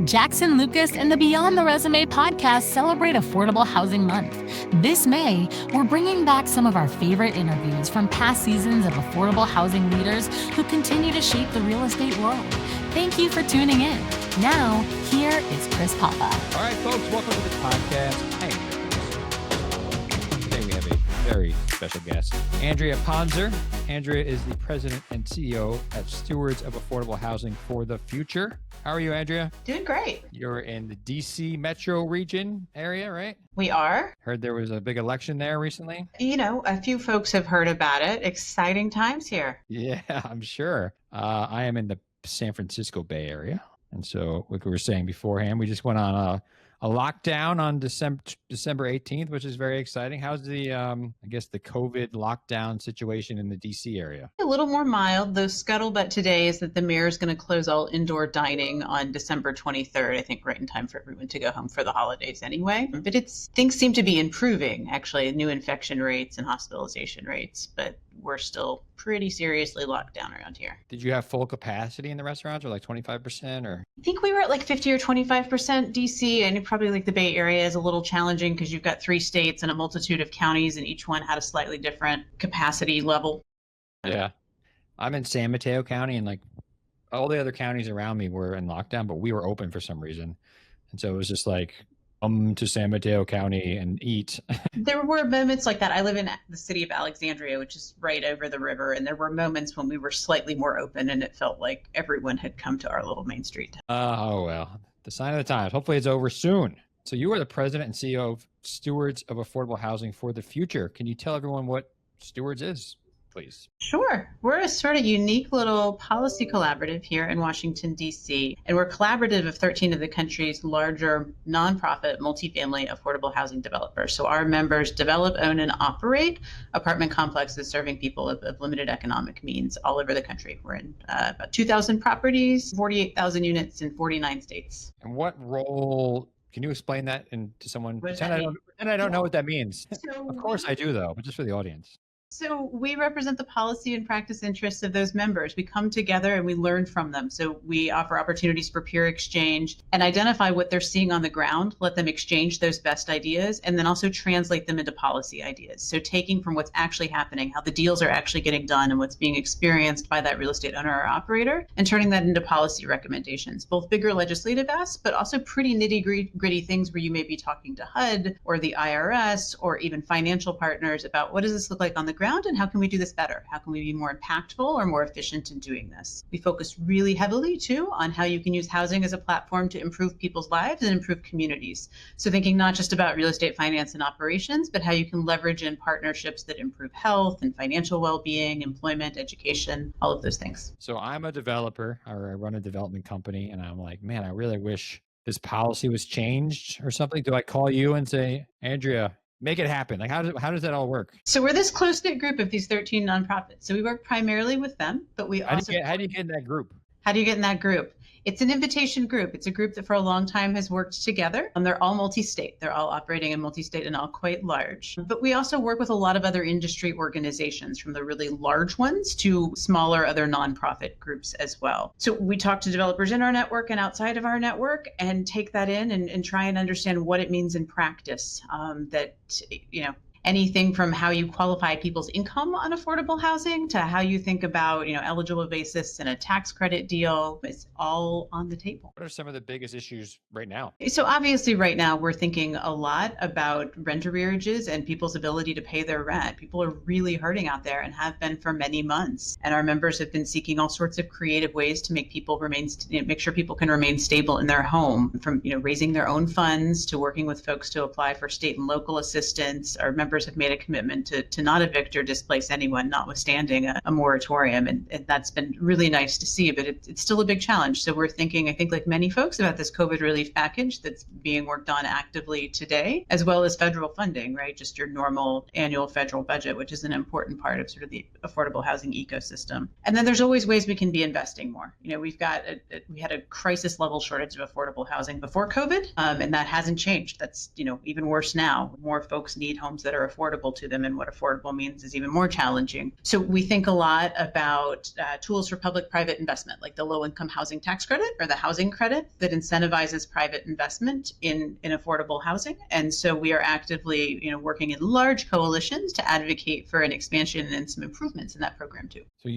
Jackson Lucas and the Beyond the Resume podcast celebrate Affordable Housing Month. This May, we're bringing back some of our favorite interviews from past seasons of affordable housing leaders who continue to shape the real estate world. Thank you for tuning in. Now, here is Chris Papa. All right, folks, welcome to the podcast. Hey, today we have a very special guest, Andrea Ponsor. Andrea is the president and CEO at Stewards of Affordable Housing for the Future. How are you, Andrea? Doing great. You're in the DC metro region area, right? We are. Heard there was a big election there recently. You know, a few folks have heard about it. Exciting times here. Yeah, I'm sure. I am in the San Francisco Bay Area. And so, like we were saying beforehand, we just went on a lockdown on December 18th, which is very exciting. How's the, the COVID lockdown situation in the DC area? A little more mild. The scuttlebutt today is that the mayor is going to close all indoor dining on December 23rd, I think right in time for everyone to go home for the holidays anyway. But things seem to be improving, actually, new infection rates and hospitalization rates, but we're still pretty seriously locked down around here. Did you have full capacity in the restaurants, or like 25%? Or I think we were at like 50 or 25% DC, and probably like the Bay Area is a little challenging because you've got 3 states and a multitude of counties, and each one had a slightly different capacity level. Yeah. I'm in San Mateo County, and like all the other counties around me were in lockdown, but we were open for some reason. And so it was just like, to San Mateo County and eat. There were moments like that. I live in the city of Alexandria, which is right over the river. And there were moments when we were slightly more open and it felt like everyone had come to our little main street. Oh, well, the sign of the times. Hopefully it's over soon. So you are the president and CEO of Stewards of Affordable Housing for the Future. Can you tell everyone what Stewards is, please? Sure. We're a sort of unique little policy collaborative here in Washington, D.C., and we're collaborative of 13 of the country's larger nonprofit multifamily affordable housing developers. So our members develop, own, and operate apartment complexes serving people of limited economic means all over the country. We're in about 2,000 properties, 48,000 units in 49 states. And what role, can you explain that to someone? I don't know what that means. So, of course I do, though, but just for the audience. So we represent the policy and practice interests of those members. We come together and we learn from them. So we offer opportunities for peer exchange and identify what they're seeing on the ground, let them exchange those best ideas, and then also translate them into policy ideas. So taking from what's actually happening, how the deals are actually getting done and what's being experienced by that real estate owner or operator, and turning that into policy recommendations, both bigger legislative asks, but also pretty nitty-gritty things where you may be talking to HUD or the IRS or even financial partners about what does this look like on the ground and how can we do this better? How can we be more impactful or more efficient in doing this? We focus really heavily too on how you can use housing as a platform to improve people's lives and improve communities. So thinking not just about real estate finance and operations, but how you can leverage in partnerships that improve health and financial well-being, employment, education, all of those things. So I'm a developer, or I run a development company, and I'm like, man, I really wish this policy was changed or something. Do I call you and say, Andrea, make it happen? Like, how does that all work? So we're this close-knit group of these 13 nonprofits. So we work primarily with them, but we also... How do you get in that group? How do you get in that group? It's an invitation group. It's a group that for a long time has worked together. They're all multi-state. They're all operating in multi-state and all quite large. But we also work with a lot of other industry organizations, from the really large ones to smaller other nonprofit groups as well. So we talk to developers in our network and outside of our network and take that in and try and understand what it means in practice, anything from how you qualify people's income on affordable housing to how you think about, eligible basis and a tax credit deal. It's all on the table. What are some of the biggest issues right now? So obviously right now we're thinking a lot about rent arrearages and people's ability to pay their rent. People are really hurting out there and have been for many months. And our members have been seeking all sorts of creative ways to make people make sure people can remain stable in their home, from, raising their own funds to working with folks to apply for state and local assistance. Our members have made a commitment to not evict or displace anyone, notwithstanding a moratorium. And that's been really nice to see, but it's still a big challenge. So we're thinking, I think like many folks, about this COVID relief package that's being worked on actively today, as well as federal funding, right? Just your normal annual federal budget, which is an important part of sort of the affordable housing ecosystem. And then there's always ways we can be investing more. We had a crisis level shortage of affordable housing before COVID, and that hasn't changed. That's, even worse now. More folks need homes that are are affordable to them, and what affordable means is even more challenging. So we think a lot about tools for public-private investment, like the low-income housing tax credit or the housing credit that incentivizes private investment in affordable housing. And so we are actively, working in large coalitions to advocate for an expansion and some improvements in that program too. So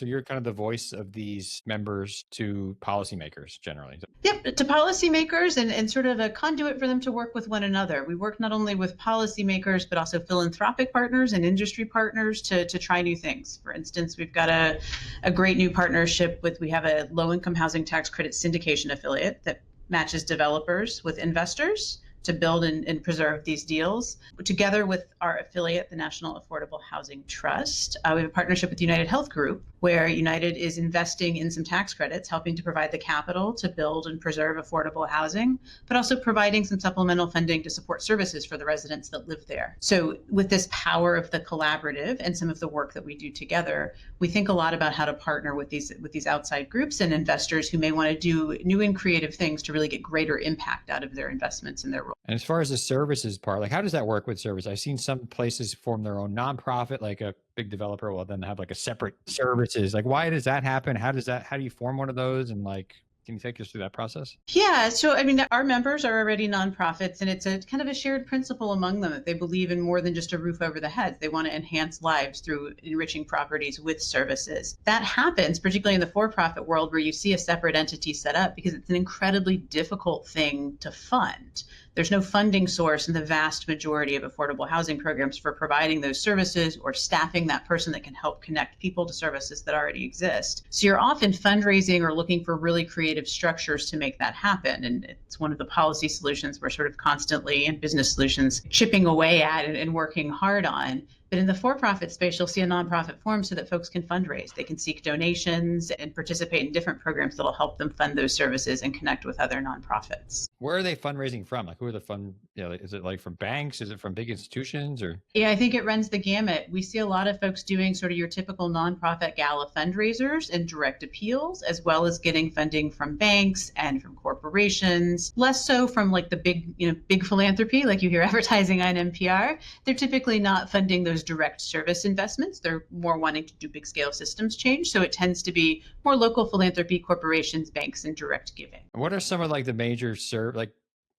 you're kind of the voice of these members to policymakers generally. Yep, to policymakers and sort of a conduit for them to work with one another. We work not only with policymakers, but also philanthropic partners and industry partners to try new things. For instance, we've got a great new partnership we have a low-income housing tax credit syndication affiliate that matches developers with investors to build and preserve these deals. Together with our affiliate, the National Affordable Housing Trust, we have a partnership with United Health Group, where United is investing in some tax credits, helping to provide the capital to build and preserve affordable housing, but also providing some supplemental funding to support services for the residents that live there. So with this power of the collaborative and some of the work that we do together, we think a lot about how to partner with these outside groups and investors who may want to do new and creative things to really get greater impact out of their investments and their role. And as far as the services part, like how does that work with service? I've seen some places form their own nonprofit, like a big developer will then have like a separate services. Like why does that happen? How do you form one of those? And like, can you take us through that process? Yeah, so I mean, our members are already nonprofits, and it's a kind of a shared principle among them that they believe in more than just a roof over the head. They want to enhance lives through enriching properties with services. That happens particularly in the for-profit world, where you see a separate entity set up because it's an incredibly difficult thing to fund. There's no funding source in the vast majority of affordable housing programs for providing those services or staffing that person that can help connect people to services that already exist. So you're often fundraising or looking for really creative structures to make that happen. And it's one of the policy solutions we're sort of constantly, and business solutions, chipping away at and working hard on. But in the for-profit space, you'll see a nonprofit form so that folks can fundraise. They can seek donations and participate in different programs that'll help them fund those services and connect with other nonprofits. Where are they fundraising from? Like who are the is it like from banks? Is it from big institutions or? Yeah, I think it runs the gamut. We see a lot of folks doing sort of your typical nonprofit gala fundraisers and direct appeals, as well as getting funding from banks and from corporations, less so from like the big philanthropy, like you hear advertising on NPR. They're typically not funding those direct service investments. They're more wanting to do big scale systems change. So it tends to be more local philanthropy, corporations, banks, and direct giving. What are some of like the major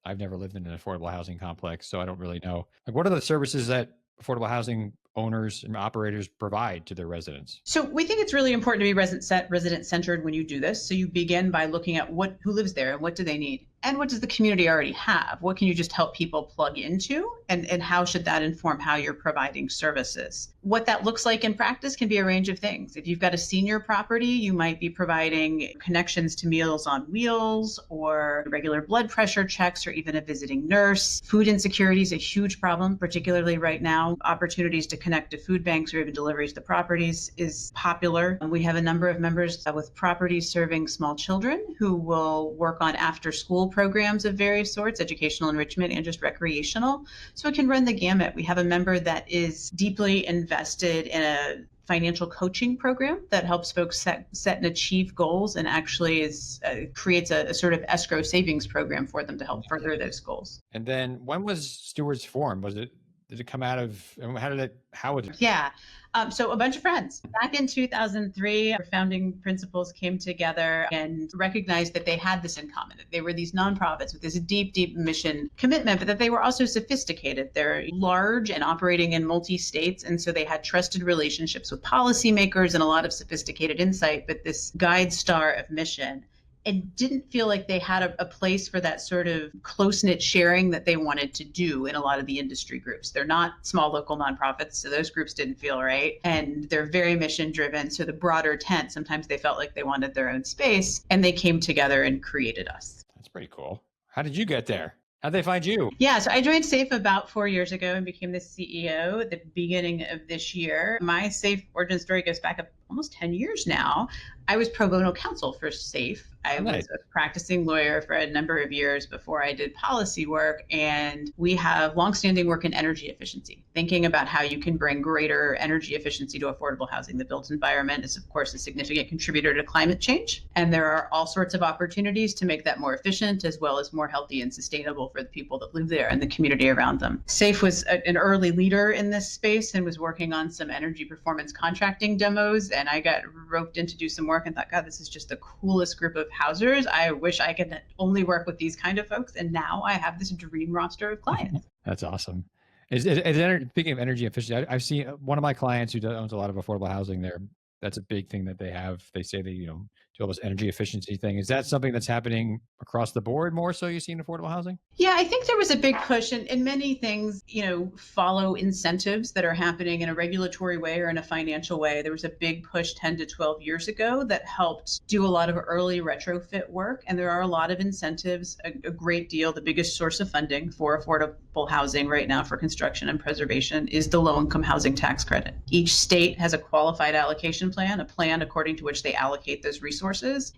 I've never lived in an affordable housing complex, so I don't really know. Like what are the services that affordable housing owners and operators provide to their residents? So we think it's really important to be resident centered when you do this. So you begin by looking at who lives there and what do they need, and what does the community already have? What can you just help people plug into, and how should that inform how you're providing services? What that looks like in practice can be a range of things. If you've got a senior property, you might be providing connections to Meals on Wheels or regular blood pressure checks or even a visiting nurse. Food insecurity is a huge problem, particularly right now. Opportunities to connect to food banks or even deliveries to properties is popular. We have a number of members with properties serving small children who will work on after school programs of various sorts, educational enrichment and just recreational. So it can run the gamut. We have a member that is deeply invested in a financial coaching program that helps folks set and achieve goals, and actually creates a sort of escrow savings program for them to help further those goals. And then when was Stewards formed? Did it come out of, how was it? Yeah. So a bunch of friends. Back in 2003, our founding principals came together and recognized that they had this in common, that they were these nonprofits with this deep, deep mission commitment, but that they were also sophisticated. They're large and operating in multi-states, and so they had trusted relationships with policymakers and a lot of sophisticated insight, but this guide star of mission. And didn't feel like they had a place for that sort of close-knit sharing that they wanted to do in a lot of the industry groups. They're not small local nonprofits, so those groups didn't feel right. And they're very mission-driven. So the broader tent, sometimes they felt like they wanted their own space, and they came together and created us. That's pretty cool. How did you get there? How'd they find you? Yeah, so I joined SAHF about 4 years ago and became the CEO at the beginning of this year. My SAHF origin story goes back almost 10 years now, I was pro bono counsel for SAHF. I was a practicing lawyer for a number of years before I did policy work. And we have longstanding work in energy efficiency, thinking about how you can bring greater energy efficiency to affordable housing. The built environment is, of course, a significant contributor to climate change. And there are all sorts of opportunities to make that more efficient, as well as more healthy and sustainable for the people that live there and the community around them. SAHF was an early leader in this space and was working on some energy performance contracting demos. And I got roped in to do some work and thought, God, this is just the coolest group of housers. I wish I could only work with these kind of folks. And now I have this dream roster of clients. That's awesome. Speaking of energy efficiency, I've seen one of my clients who owns a lot of affordable housing there. That's a big thing that they have. They say they, do all this energy efficiency thing. Is that something that's happening across the board more so you see in affordable housing? Yeah, I think there was a big push and many things, follow incentives that are happening in a regulatory way or in a financial way. There was a big push 10 to 12 years ago that helped do a lot of early retrofit work. And there are a lot of incentives, a great deal. The biggest source of funding for affordable housing right now for construction and preservation is the low-income housing tax credit. Each state has a qualified allocation plan, a plan according to which they allocate those resources.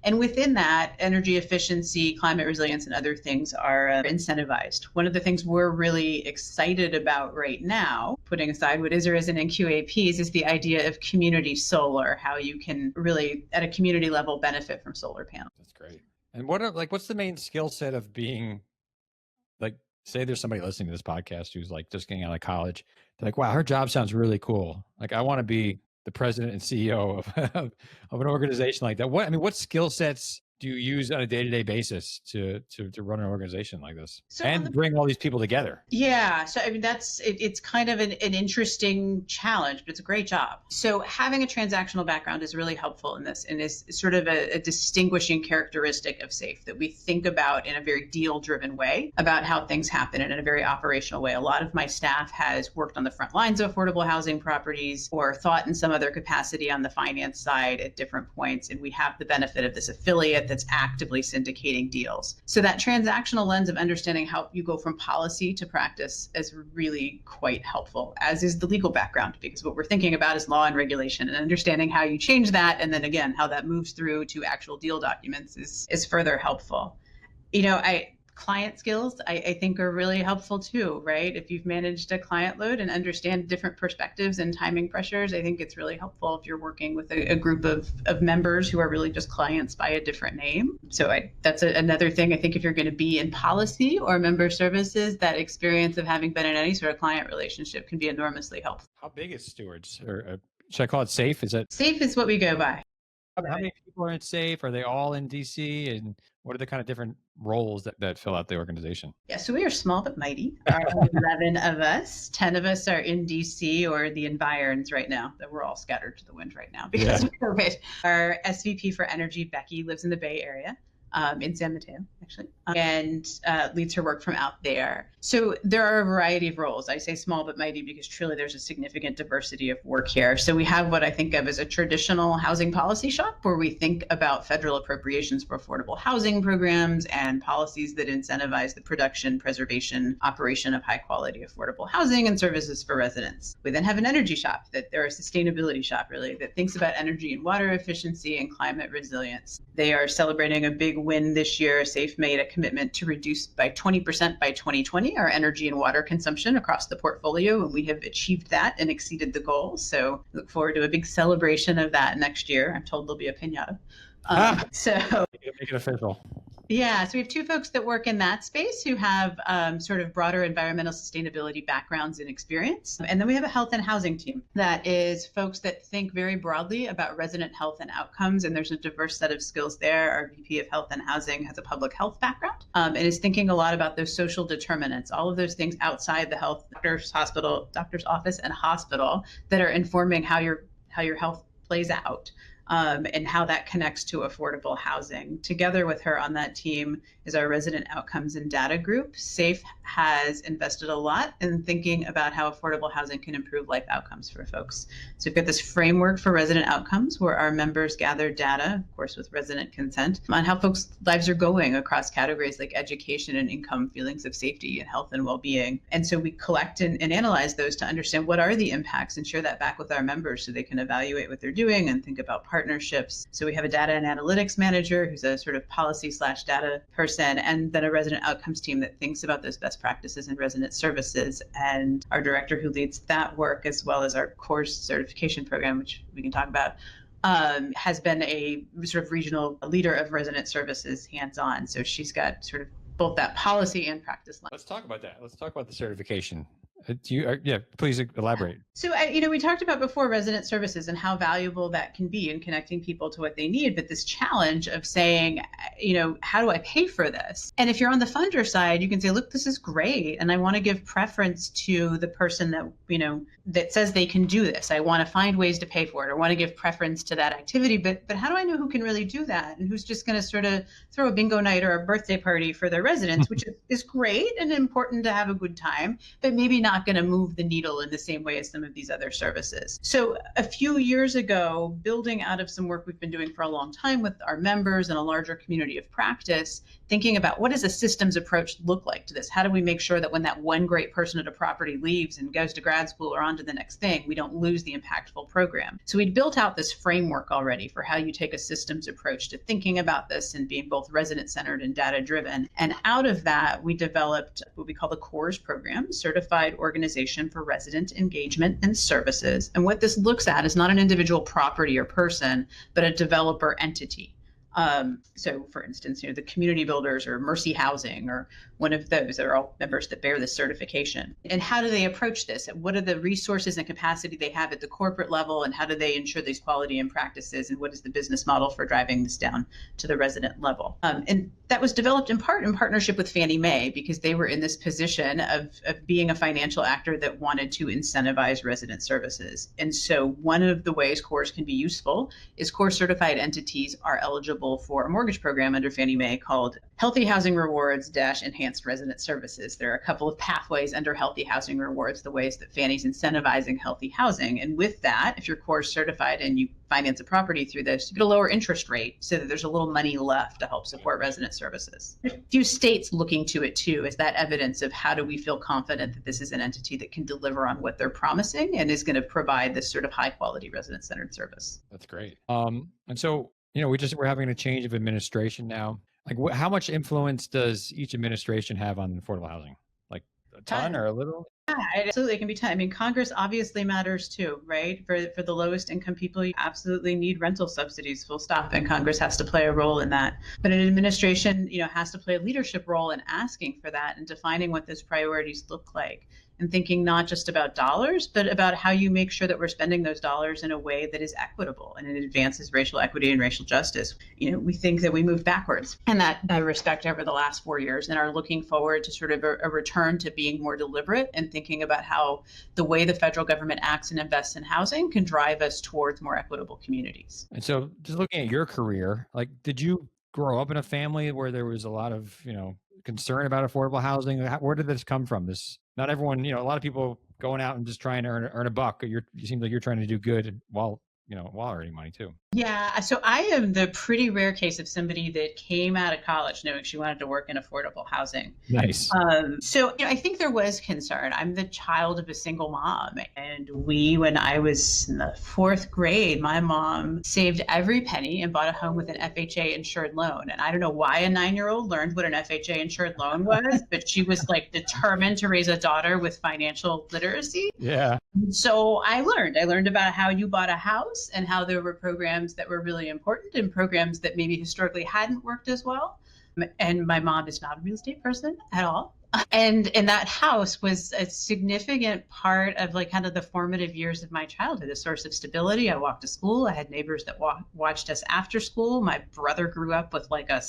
And within that, energy efficiency, climate resilience, and other things are incentivized. One of the things we're really excited about right now, putting aside what is or isn't in QAPs, is the idea of community solar, how you can really, at a community level, benefit from solar panels. That's great. And what's the main skill set of being, say there's somebody listening to this podcast who's just getting out of college. They're like, wow, her job sounds really cool. I want to be the president and CEO of an organization like that. What skill sets do you use on a day-to-day basis to run an organization like this and bring all these people together? Yeah. So, it's kind of an interesting challenge, but it's a great job. So having a transactional background is really helpful in this and is sort of a distinguishing characteristic of SAHF that we think about in a very deal-driven way about how things happen and in a very operational way. A lot of my staff has worked on the front lines of affordable housing properties or thought in some other capacity on the finance side at different points. And we have the benefit of this affiliate that's actively syndicating deals. So that transactional lens of understanding how you go from policy to practice is really quite helpful, as is the legal background, because what we're thinking about is law and regulation and understanding how you change that. And then again, how that moves through to actual deal documents is further helpful. Client skills, I think, are really helpful too, right? If you've managed a client load and understand different perspectives and timing pressures, I think it's really helpful if you're working with a group of members who are really just clients by a different name. So that's another thing. I think if you're going to be in policy or member services, that experience of having been in any sort of client relationship can be enormously helpful. How big is Stewards? Or should I call it SAHF? SAHF is what we go by. How many people are in SAHF? Are they all in DC? And what are the kind of different roles that fill out the organization? Yeah, so we are small but mighty. There are 11 of us. 10 of us are in DC or the environs right now. That we're all scattered to the wind right now because of COVID. Our SVP for energy, Becky, lives in the Bay Area. In San Mateo, actually, and leads her work from out there. So there are a variety of roles. I say small but mighty because truly there's a significant diversity of work here. So we have what I think of as a traditional housing policy shop where we think about federal appropriations for affordable housing programs and policies that incentivize the production, preservation, operation of high quality affordable housing and services for residents. We then have an energy shop they're a sustainability shop really that thinks about energy and water efficiency and climate resilience. They are celebrating a big win this year. SAHF made a commitment to reduce by 20% by 2020 our energy and water consumption across the portfolio, and we have achieved that and exceeded the goal. So look forward to a big celebration of that next year. I'm told there'll be a piñata. So make it official. Yeah, so we have two folks that work in that space who have sort of broader environmental sustainability backgrounds and experience. And then we have a health and housing team that is folks that think very broadly about resident health and outcomes. And there's a diverse set of skills there. Our VP of Health and Housing has a public health background and is thinking a lot about those social determinants, all of those things outside the doctor's office and hospital that are informing how your health plays out. and how that connects to affordable housing. Together with her on that team is our resident outcomes and data group. SAHF has invested a lot in thinking about how affordable housing can improve life outcomes for folks. So we've got this framework for resident outcomes where our members gather data, of course with resident consent, on how folks' lives are going across categories like education and income, feelings of safety and health and well-being. And so we collect and analyze those to understand what are the impacts and share that back with our members so they can evaluate what they're doing and think about partnerships. So we have a data and analytics manager who's a sort of policy/data person, and then a resident outcomes team that thinks about those best practices in resident services, and our director who leads that work, as well as our course certification program, which we can talk about, has been a sort of regional leader of resident services hands-on. So she's got sort of both that policy and practice line. Let's talk about that. Let's talk about the certification. Please elaborate. So, we talked about before resident services and how valuable that can be in connecting people to what they need. But this challenge of saying, how do I pay for this? And if you're on the funder side, you can say, look, this is great. And I want to give preference to the person that, that says they can do this. I want to find ways to pay for it. I want to give preference to that activity. But how do I know who can really do that? And who's just going to sort of throw a bingo night or a birthday party for their residents, which is great and important to have a good time, but maybe not going to move the needle in the same way as some of these other services. So a few years ago, building out of some work we've been doing for a long time with our members and a larger community of practice, thinking about what does a systems approach look like to this? How do we make sure that when that one great person at a property leaves and goes to grad school or on to the next thing, we don't lose the impactful program? So we'd built out this framework already for how you take a systems approach to thinking about this and being both resident-centered and data-driven. And out of that, we developed what we call the CORES program, Certified Organization for Resident Engagement and Services. And what this looks at is not an individual property or person, but a developer entity. So for instance, the community builders or Mercy Housing or one of those are all members that bear this certification. And how do they approach this? What are the resources and capacity they have at the corporate level? And how do they ensure these quality and practices? And what is the business model for driving this down to the resident level? And that was developed in part in partnership with Fannie Mae, because they were in this position of being a financial actor that wanted to incentivize resident services. And so one of the ways CORES can be useful is CORES certified entities are eligible for a mortgage program under Fannie Mae called Healthy Housing Rewards - Enhanced Resident Services. There are a couple of pathways under Healthy Housing Rewards, the ways that Fannie's incentivizing healthy housing. And with that, if you're CORES certified and you finance a property through this, you get a lower interest rate so that there's a little money left to help support resident services. There's a few states looking to it too, as that evidence of how do we feel confident that this is an entity that can deliver on what they're promising and is going to provide this sort of high quality resident-centered service. That's great. And so, we're having a change of administration now. Like, how much influence does each administration have on affordable housing? Like a ton or a little? Yeah, it absolutely can be time. I mean, Congress obviously matters too, right? For the lowest income people, you absolutely need rental subsidies, full stop, and Congress has to play a role in that. But an administration, has to play a leadership role in asking for that and defining what those priorities look like. And thinking not just about dollars, but about how you make sure that we're spending those dollars in a way that is equitable and it advances racial equity and racial justice. We think that we moved backwards in that respect over the last 4 years and are looking forward to sort of a return to being more deliberate and thinking about how the way the federal government acts and invests in housing can drive us towards more equitable communities. And so just looking at your career, like, did you grow up in a family where there was a lot of, concern about affordable housing? Where did this come from? Not everyone, a lot of people going out and just trying to earn a buck. You seem like you're trying to do good while earning money too. Yeah. So I am the pretty rare case of somebody that came out of college knowing she wanted to work in affordable housing. Nice. So I think there was concern. I'm the child of a single mom. And when I was in the 4th grade, my mom saved every penny and bought a home with an FHA insured loan. And I don't know why a 9-year-old learned what an FHA insured loan was, but she was determined to raise a daughter with financial literacy. Yeah. So I learned about how you bought a house and how there were programs that were really important and programs that maybe historically hadn't worked as well. And my mom is not a real estate person at all. And that house was a significant part of kind of the formative years of my childhood, a source of stability. I walked to school. I had neighbors that watched us after school. My brother grew up with a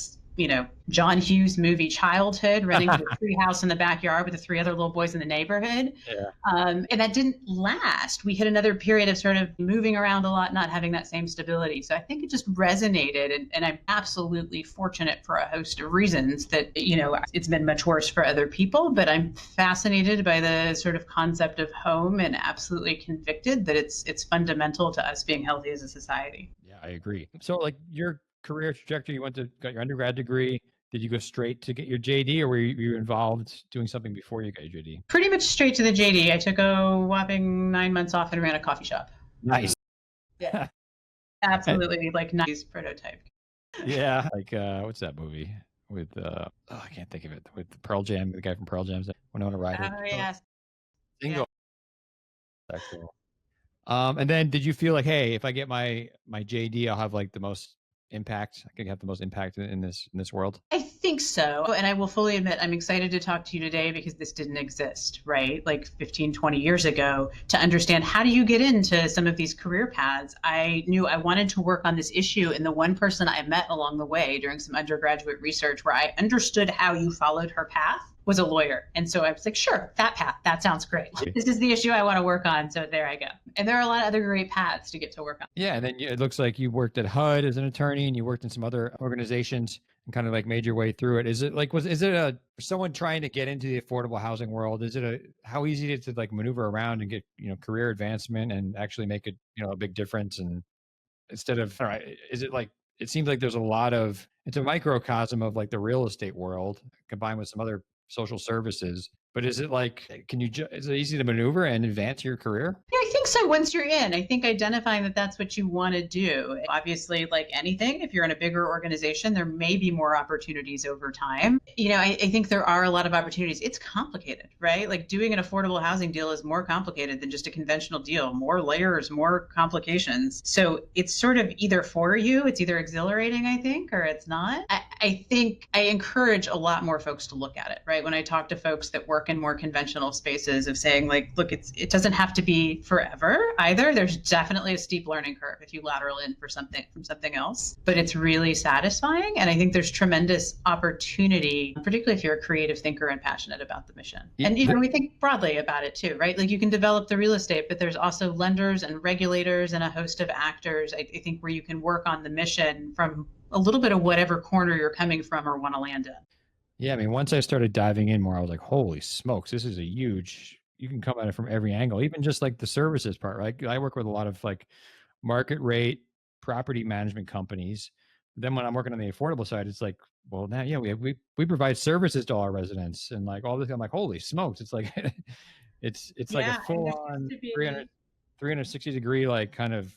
John Hughes movie childhood, running to a tree house in the backyard with the three other little boys in the neighborhood. Yeah. And that didn't last. We hit another period of sort of moving around a lot, not having that same stability. So I think it just resonated. And I'm absolutely fortunate for a host of reasons that, it's been much worse for other people. But I'm fascinated by the sort of concept of home and absolutely convicted that it's fundamental to us being healthy as a society. Yeah, I agree. So like your career trajectory, you got your undergrad degree. Did you go straight to get your JD, or were you involved doing something before you got your JD? Pretty much straight to the JD. I took a whopping 9 months off and ran a coffee shop. Nice. Yeah, absolutely, like 90s prototype. Yeah, like what's that movie with I can't think of it, with Pearl Jam, the guy from Pearl Jam, Winona Ryder. Oh yes. Single. Yeah. That's cool. And then did you feel like, hey, if I get my JD, I'll have like the most impact? I could have the most impact in this world? I think so. And I will fully admit, I'm excited to talk to you today because this didn't exist, right? Like 15, 20 years ago, to understand how do you get into some of these career paths. I knew I wanted to work on this issue. And the one person I met along the way during some undergraduate research where I understood how you followed her path was a lawyer. And so I was like, sure, that path, that sounds great. This is the issue I want to work on. So there I go. And there are a lot of other great paths to get to work on. Yeah. And then it looks like you worked at HUD as an attorney, and you worked in some other organizations and kind of like made your way through it. Is it like, is it someone trying to get into the affordable housing world? Is it how easy to like maneuver around and get, career advancement and actually make it, a big difference? And instead of, all right, is it like, it seems like there's it's a microcosm of like the real estate world combined with some other social services. But is it like, is it easy to maneuver and advance your career? Yeah, I think so. Once you're in, I think identifying that that's what you want to do. Obviously, like anything, if you're in a bigger organization, there may be more opportunities over time. I think there are a lot of opportunities. It's complicated, right? Like doing an affordable housing deal is more complicated than just a conventional deal, more layers, more complications. So it's sort of either for you, it's either exhilarating, I think, or it's not. I think I encourage a lot more folks to look at it, right? When I talk to folks that work in more conventional spaces of saying like, look, it doesn't have to be forever either. There's definitely a steep learning curve if you lateral in from something else, but it's really satisfying. And I think there's tremendous opportunity, particularly if you're a creative thinker and passionate about the mission. And we think broadly about it too, right? Like you can develop the real estate, but there's also lenders and regulators and a host of actors, I think, where you can work on the mission from a little bit of whatever corner you're coming from or want to land in. Yeah, I mean, once I started diving in more, I was like, holy smokes, this is you can come at it from every angle, even just like the services part, right? I work with a lot of like market rate property management companies. Then when I'm working on the affordable side, it's like, well, now, yeah, we provide services to all our residents and like all this. I'm like, holy smokes. It's like, it's like a full on 360 degree, like kind of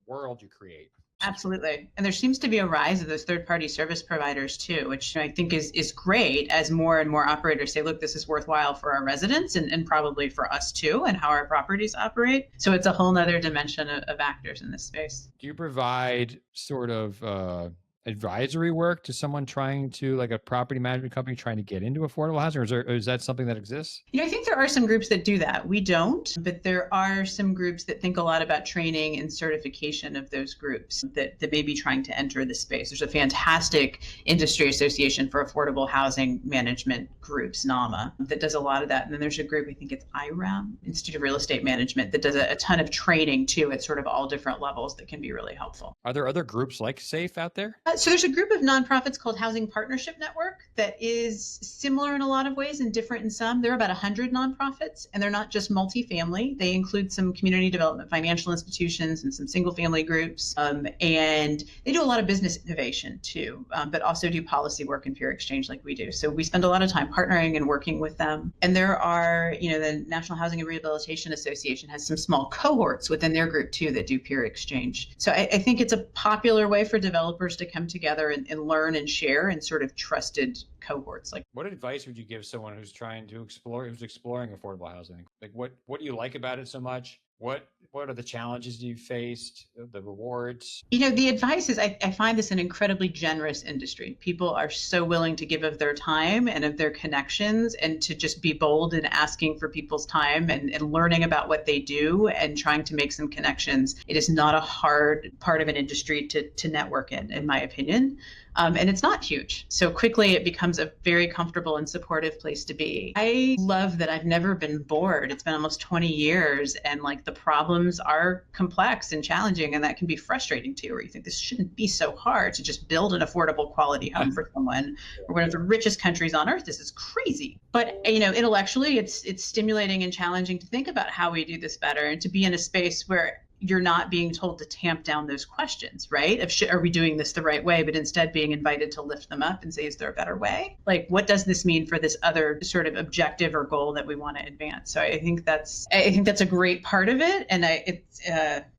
world you create. Absolutely. And there seems to be a rise of those third-party service providers too, which I think is great as more and more operators say, look, this is worthwhile for our residents and probably for us too, and how our properties operate. So it's a whole nother dimension of actors in this space. Do you provide sort of advisory work to someone trying to, like a property management company trying to get into affordable housing, or is that something that exists? I think there are some groups that do that. We don't, but there are some groups that think a lot about training and certification of those groups that may be trying to enter the space. There's a fantastic industry association for affordable housing management groups, NAMA, that does a lot of that. And then there's a group, I think it's IRAM, Institute of Real Estate Management, that does a ton of training too at sort of all different levels that can be really helpful. Are there other groups like SAHF out there? So there's a group of nonprofits called Housing Partnership Network that is similar in a lot of ways and different in some. There are about 100 nonprofits, and they're not just multifamily. They include some community development financial institutions and some single family groups. And they do a lot of business innovation too, but also do policy work and peer exchange like we do. So we spend a lot of time partnering and working with them. And there are, the National Housing and Rehabilitation Association has some small cohorts within their group too that do peer exchange. So I think it's a popular way for developers to come together and learn and share in sort of trusted cohorts. Like, what advice would you give someone who's exploring affordable housing? Like, what do you like about it so much? What are the challenges you faced, the rewards? The advice is I find this an incredibly generous industry. People are so willing to give of their time and of their connections and to just be bold in asking for people's time and learning about what they do and trying to make some connections. It is not a hard part of an industry to network in my opinion. And it's not huge. So quickly it becomes a very comfortable and supportive place to be. I love that I've never been bored. It's been almost 20 years and like the problems are complex and challenging, and that can be frustrating too, where you think this shouldn't be so hard to just build an affordable quality home for someone. We're one of the richest countries on earth. This is crazy. But intellectually it's stimulating and challenging to think about how we do this better and to be in a space where you're not being told to tamp down those questions, right? Are we doing this the right way? But instead being invited to lift them up and say, is there a better way? Like, what does this mean for this other sort of objective or goal that we want to advance? So I think that's a great part of it. And I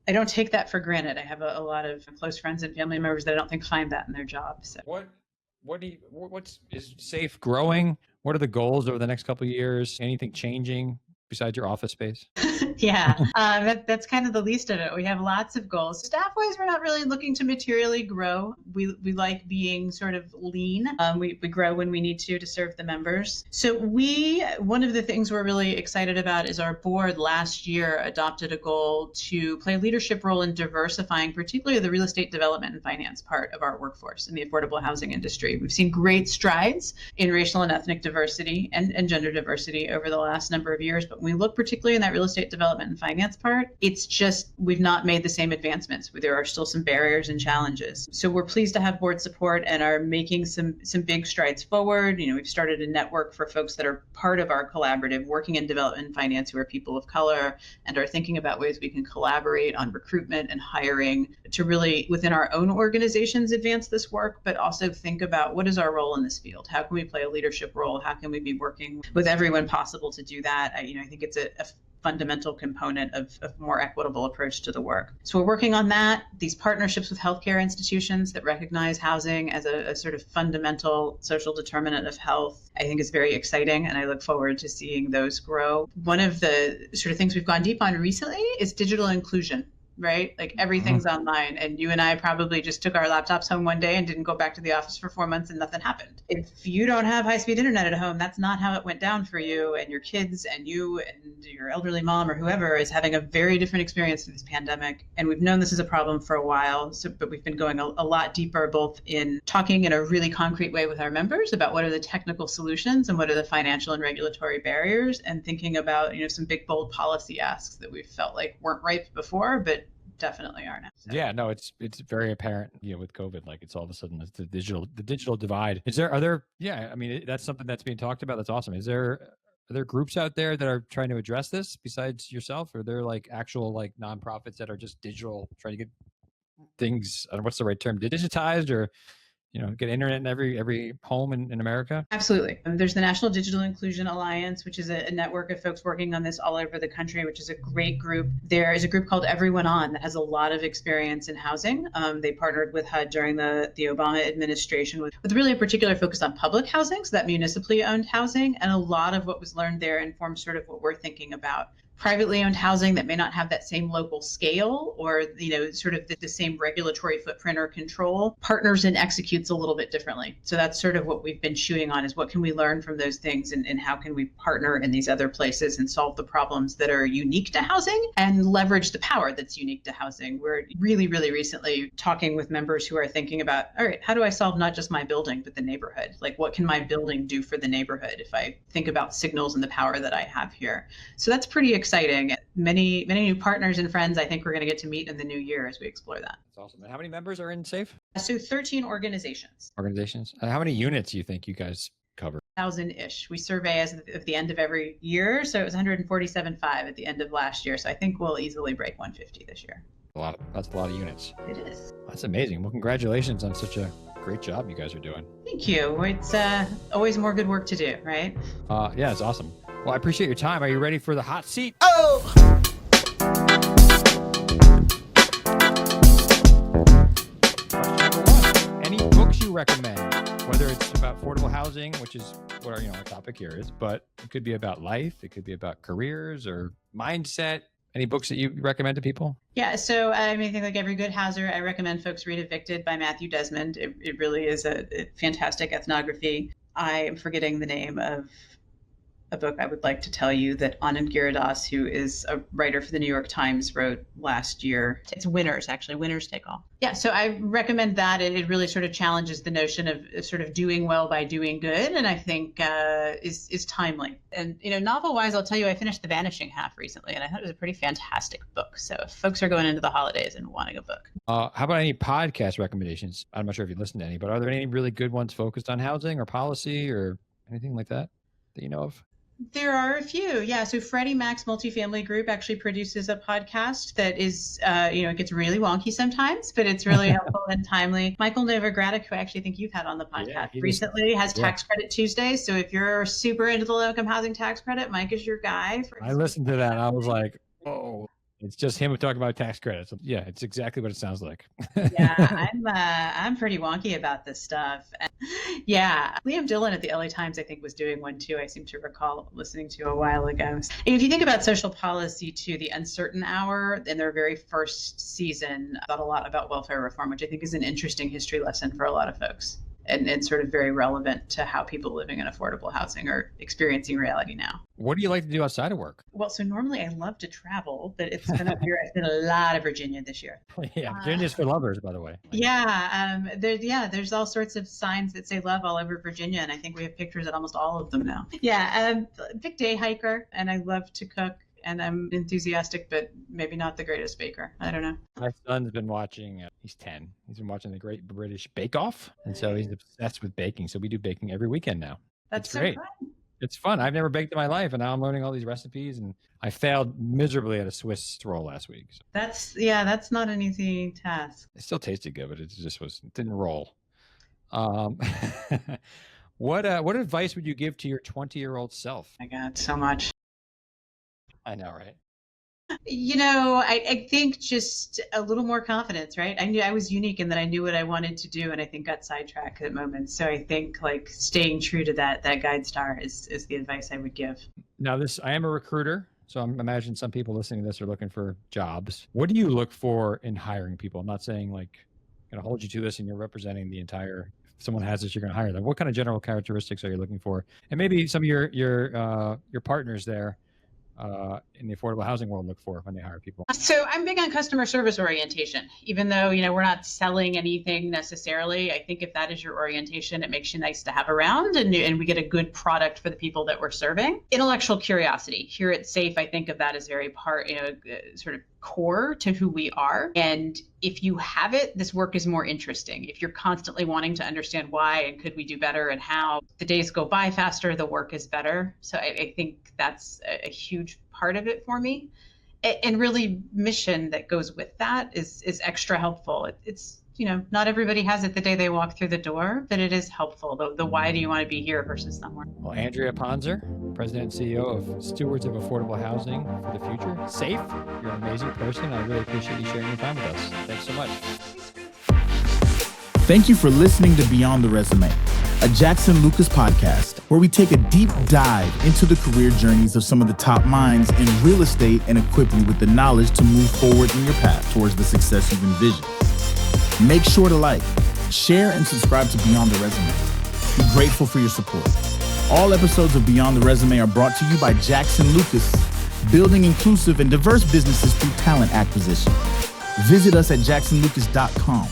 don't take that for granted. I have a lot of close friends and family members that I don't think find that in their job. So is SAHF growing? What are the goals over the next couple of years? Anything changing besides your office space? Yeah, that's kind of the least of it. We have lots of goals. Staff-wise, we're not really looking to materially grow. We like being sort of lean. We grow when we need to serve the members. So one of the things we're really excited about is our board last year adopted a goal to play a leadership role in diversifying, particularly the real estate development and finance part of our workforce in the affordable housing industry. We've seen great strides in racial and ethnic diversity and gender diversity over the last number of years. But when we look particularly in that real estate development and finance part, it's just we've not made the same advancements. There are still some barriers and challenges. So we're pleased to have board support and are making some big strides forward. We've started a network for folks that are part of our collaborative working in development and finance who are people of color and are thinking about ways we can collaborate on recruitment and hiring to really, within our own organizations, advance this work, but also think about what is our role in this field? How can we play a leadership role? How can we be working with everyone possible to do that? I think it's a fundamental component of a more equitable approach to the work. So we're working on that. These partnerships with healthcare institutions that recognize housing as a sort of fundamental social determinant of health, I think is very exciting, and I look forward to seeing those grow. One of the sort of things we've gone deep on recently is digital inclusion. Right? Like everything's online, and you and I probably just took our laptops home one day and didn't go back to the office for 4 months and nothing happened. If you don't have high-speed internet at home, that's not how it went down for you and your kids and you and your elderly mom or whoever is having a very different experience through this pandemic. And we've known this is a problem for a while, but we've been going a lot deeper, both in talking in a really concrete way with our members about what are the technical solutions and what are the financial and regulatory barriers, and thinking about, some big, bold policy asks that we felt like weren't ripe before, but definitely are now. So. Yeah, no, it's very apparent, with COVID, like it's all of a sudden it's the digital divide. That's something that's being talked about. That's awesome. Are there groups out there that are trying to address this besides yourself? Or are there like actual like nonprofits that are just digital, trying to get things, I don't know what's the right term, digitized, or get internet in every home in America? Absolutely. There's the National Digital Inclusion Alliance, which is a network of folks working on this all over the country, which is a great group. There is a group called Everyone On that has a lot of experience in housing. They partnered with HUD during the Obama administration with really a particular focus on public housing, so that municipally owned housing. And a lot of what was learned there informs sort of what we're thinking about. Privately owned housing that may not have that same local scale or, sort of the same regulatory footprint or control, partners and executes a little bit differently. So that's sort of what we've been chewing on, is what can we learn from those things, and how can we partner in these other places and solve the problems that are unique to housing and leverage the power that's unique to housing. We're really, really recently talking with members who are thinking about, all right, how do I solve not just my building, but the neighborhood? Like, what can my building do for the neighborhood if I think about signals and the power that I have here? So that's pretty exciting. Many new partners and friends I think we're going to get to meet in the new year as we explore that. That's awesome. And how many members are in SAHF? So 13 organizations. How many units do you think you guys cover? 1,000-ish. We survey as of the end of every year. So it was 147.5 at the end of last year. So I think we'll easily break 150 this year. That's a lot of units. It is. That's amazing. Well, congratulations on such a great job you guys are doing. Thank you. It's always more good work to do, right? Yeah, it's awesome. Well, I appreciate your time. Are you ready for the hot seat? Oh! Question number one. Any books you recommend? Whether it's about affordable housing, which is what our topic here is, but it could be about life, it could be about careers or mindset, Any books that you recommend to people? Yeah, so I think like every good houser, I recommend folks read Evicted by Matthew Desmond. It really is a fantastic ethnography. I am forgetting the name of a book I would like to tell you that Anand Giridas, who is a writer for the New York Times, wrote last year. It's Winners, actually. Winners Take All. Yeah, so I recommend that. It really sort of challenges the notion of sort of doing well by doing good, and I think is timely. And, novel-wise, I'll tell you, I finished The Vanishing Half recently, and I thought it was a pretty fantastic book. So if folks are going into the holidays and wanting a book. How about any podcast recommendations? I'm not sure if you listen to any, but are there any really good ones focused on housing or policy or anything like that you know of? There are a few, yeah. So Freddie Mac's Multifamily Group actually produces a podcast that is, it gets really wonky sometimes, but it's really helpful and timely. Michael Novogradac, who I actually think you've had on the podcast recently, has Tax Credit Tuesdays. So if you're super into the low-income housing tax credit, Mike is your guy. I listened to that. And I was like, oh. It's just him talking about tax credits. Yeah, it's exactly what it sounds like. Yeah, I'm pretty wonky about this stuff. And yeah, Liam Dillon at the LA Times, I think, was doing one too. I seem to recall listening to a while ago. And if you think about social policy too, The Uncertain Hour, in their very first season, thought a lot about welfare reform, which I think is an interesting history lesson for a lot of folks. And it's sort of very relevant to how people living in affordable housing are experiencing reality now. What do you like to do outside of work? Well, so normally I love to travel, but it's been up here. I've been a lot of Virginia this year. Yeah, Virginia's for lovers, by the way. Yeah, there's all sorts of signs that say love all over Virginia, and I think we have pictures at almost all of them now. Yeah, big day hiker, and I love to cook. And I'm enthusiastic, but maybe not the greatest baker. I don't know. My son's been watching, he's 10. He's been watching the Great British Bake Off. And so he's obsessed with baking. So we do baking every weekend now. That's great. So fun. It's fun. I've never baked in my life. And now I'm learning all these recipes. And I failed miserably at a Swiss roll last week. So. That's not an easy task. It still tasted good, but it didn't roll. What advice would you give to your 20-year-old self? I got so much. I know, right? I think just a little more confidence, right? I knew I was unique in that I knew what I wanted to do, and I think got sidetracked at moments. So I think like staying true to that guide star is the advice I would give. Now, I am a recruiter, so I imagine some people listening to this are looking for jobs. What do you look for in hiring people? I'm not saying like I'm going to hold you to this and you're representing the entire. If someone has this, you're going to hire them. What kind of general characteristics are you looking for? And maybe some of your partners there. In the affordable housing world look for when they hire people? So I'm big on customer service orientation, even though, we're not selling anything necessarily. I think if that is your orientation, it makes you nice to have around and we get a good product for the people that we're serving. Intellectual curiosity. Here at SAHF, I think of that as very sort of core to who we are. And if you have it, this work is more interesting. If you're constantly wanting to understand why and could we do better and how, the days go by faster, the work is better. So I think that's a huge part of it for me. And really mission that goes with that is extra helpful. It's not everybody has it the day they walk through the door, but it is helpful. The why do you want to be here versus somewhere? Well, Andrea Ponsor, President and CEO of Stewards of Affordable Housing for the Future. SAHF, you're an amazing person. I really appreciate you sharing your time with us. Thanks so much. Thank you for listening to Beyond the Resume, a Jackson Lucas podcast where we take a deep dive into the career journeys of some of the top minds in real estate and equip you with the knowledge to move forward in your path towards the success you've envisioned. Make sure to like, share, and subscribe to Beyond the Resume. Be grateful for your support. All episodes of Beyond the Resume are brought to you by Jackson Lucas, building inclusive and diverse businesses through talent acquisition. Visit us at jacksonlucas.com.